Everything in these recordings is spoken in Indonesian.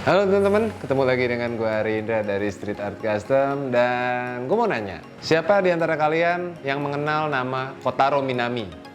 Halo teman-teman, ketemu lagi dengan gue Rindra dari Street Art Custom. Dan gue mau nanya, siapa di antara kalian yang mengenal nama Kotaro Minami?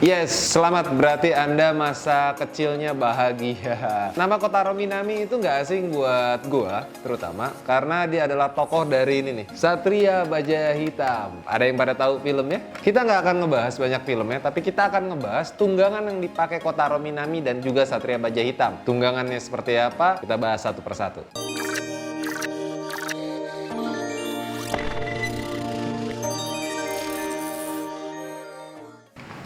Yes, selamat, berarti Anda masa kecilnya bahagia. Nama Kotaro Minami itu nggak asing buat gua, terutama karena dia adalah tokoh dari ini nih, Satria Baja Hitam. Ada yang pada tahu filmnya? Kita nggak akan ngebahas banyak filmnya, tapi kita akan ngebahas tunggangan yang dipakai Kotaro Minami dan juga Satria Baja Hitam. Tunggangannya seperti apa? Kita bahas satu persatu.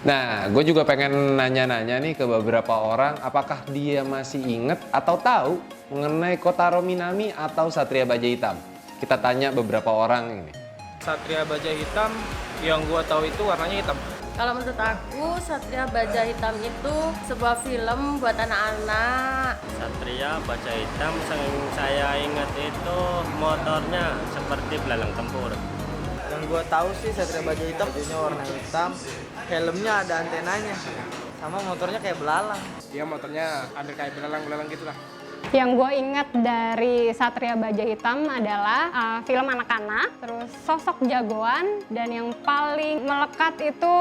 Nah, gue juga pengen nanya-nanya nih ke beberapa orang, apakah dia masih inget atau tahu mengenai Kotaro Minami atau Satria Baja Hitam? Kita tanya beberapa orang ini. Satria Baja Hitam yang gua tahu itu warnanya hitam. Kalau menurut aku, Satria Baja Hitam itu sebuah film buat anak-anak. Satria Baja Hitam yang saya ingat itu motornya seperti belalang tempur. Yang gua tahu sih Satria Baja Hitam bajunya warna hitam, helmnya ada antenanya, sama motornya kayak belalang. Dia motornya ada kayak belalang-belalang gitu lah. Yang gue ingat dari Satria Baja Hitam adalah film anak-anak, terus sosok jagoan, dan yang paling melekat itu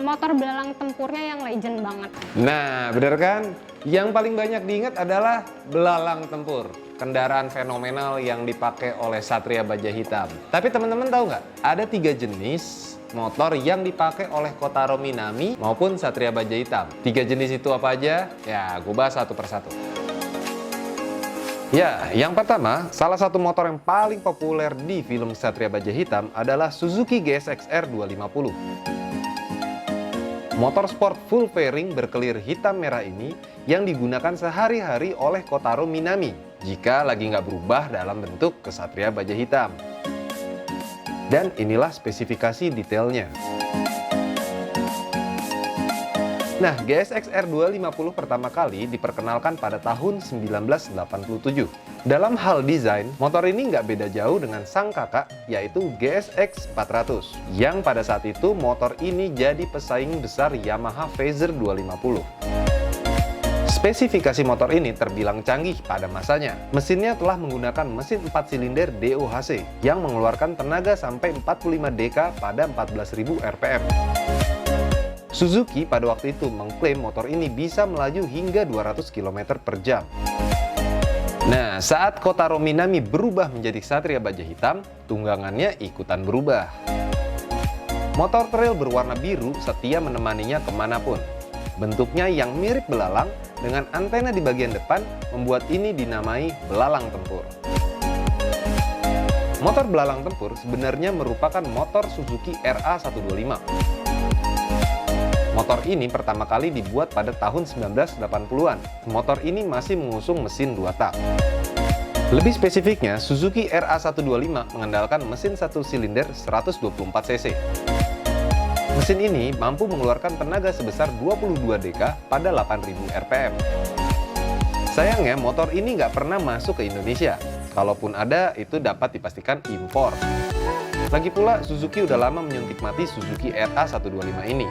motor belalang tempurnya yang legend banget. Nah, bener kan? Yang paling banyak diingat adalah belalang tempur, kendaraan fenomenal yang dipakai oleh Satria Baja Hitam. Tapi teman-teman tahu nggak? Ada 3 jenis motor yang dipakai oleh Kotaro Minami maupun Satria Baja Hitam. 3 jenis itu apa aja? Ya, gue bahas satu persatu. Ya, yang pertama, salah satu motor yang paling populer di film Satria Baja Hitam adalah Suzuki GSX-R 250. Motor sport full fairing berkelir hitam merah ini yang digunakan sehari-hari oleh Kotaro Minami jika lagi nggak berubah dalam bentuk Kesatria Baja Hitam. Dan inilah spesifikasi detailnya. Nah, GSX-R 250 pertama kali diperkenalkan pada tahun 1987. Dalam hal desain, motor ini nggak beda jauh dengan sang kakak, yaitu GSX 400, yang pada saat itu motor ini jadi pesaing besar Yamaha Phazer 250. Spesifikasi motor ini terbilang canggih pada masanya. Mesinnya telah menggunakan mesin 4 silinder DOHC yang mengeluarkan tenaga sampai 45 dk pada 14.000 rpm. Suzuki pada waktu itu mengklaim motor ini bisa melaju hingga 200 km per jam. Nah, saat Kotaro Minami berubah menjadi Satria Baja Hitam, tunggangannya ikutan berubah. Motor trail berwarna biru setia menemaninya kemanapun. Bentuknya yang mirip belalang dengan antena di bagian depan membuat ini dinamai belalang tempur. Motor belalang tempur sebenarnya merupakan motor Suzuki RA125. Motor ini pertama kali dibuat pada tahun 1980-an. Motor ini masih mengusung mesin 2 tak. Lebih spesifiknya, Suzuki RA125 mengandalkan mesin 1 silinder 124 cc. Mesin ini mampu mengeluarkan tenaga sebesar 22 dk pada 8000 rpm. Sayangnya, motor ini nggak pernah masuk ke Indonesia. Kalaupun ada, itu dapat dipastikan impor. Lagi pula, Suzuki udah lama menyuntik mati Suzuki RA125 ini.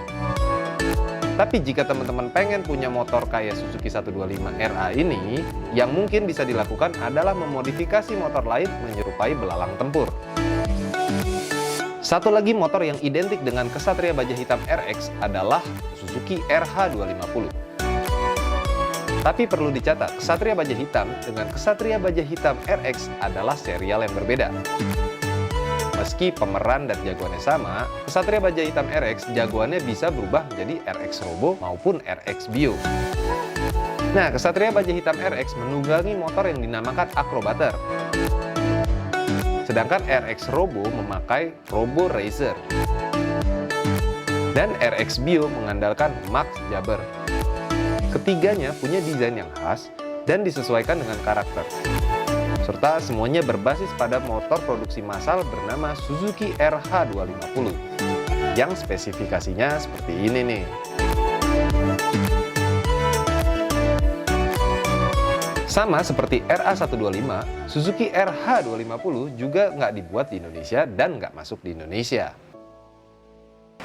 Tapi jika teman-teman pengen punya motor kayak Suzuki 125 RA ini, yang mungkin bisa dilakukan adalah memodifikasi motor lain menyerupai belalang tempur. Satu lagi motor yang identik dengan Kesatria Baja Hitam RX adalah Suzuki RH250. Tapi perlu dicatat, Kesatria Baja Hitam dengan Kesatria Baja Hitam RX adalah serial yang berbeda. Meski pemeran dan jagoannya sama, Kesatria Baja Hitam RX jagoannya bisa berubah menjadi RX Robo maupun RX Bio. Nah, Kesatria Baja Hitam RX menunggangi motor yang dinamakan Acrobater. Sedangkan RX Robo memakai Robo Racer. Dan RX Bio mengandalkan Max Jabber. Ketiganya punya desain yang khas dan disesuaikan dengan karakter. Serta semuanya berbasis pada motor produksi massal bernama Suzuki RH250. yang spesifikasinya seperti ini nih. Sama seperti RA125, Suzuki RH250 juga nggak dibuat di Indonesia dan nggak masuk di Indonesia.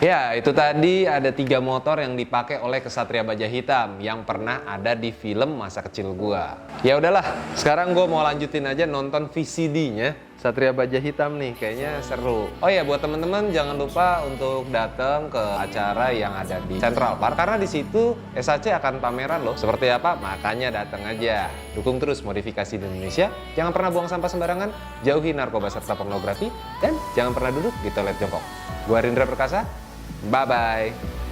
Ya, itu tadi ada 3 motor yang dipakai oleh Ksatria Baja Hitam yang pernah ada di film masa kecil gua. Ya udahlah, sekarang gua mau lanjutin aja nonton VCD-nya Ksatria Baja Hitam nih, kayaknya seru. Oh ya, buat temen-temen jangan lupa untuk datang ke acara yang ada di Central Park karena di situ SAC akan pameran loh. Seperti apa? Makanya datang aja. Dukung terus modifikasi di Indonesia. Jangan pernah buang sampah sembarangan, jauhi narkoba serta pornografi, dan jangan pernah duduk di toilet jongkok. Gua Rindra Perkasa. Bye-bye.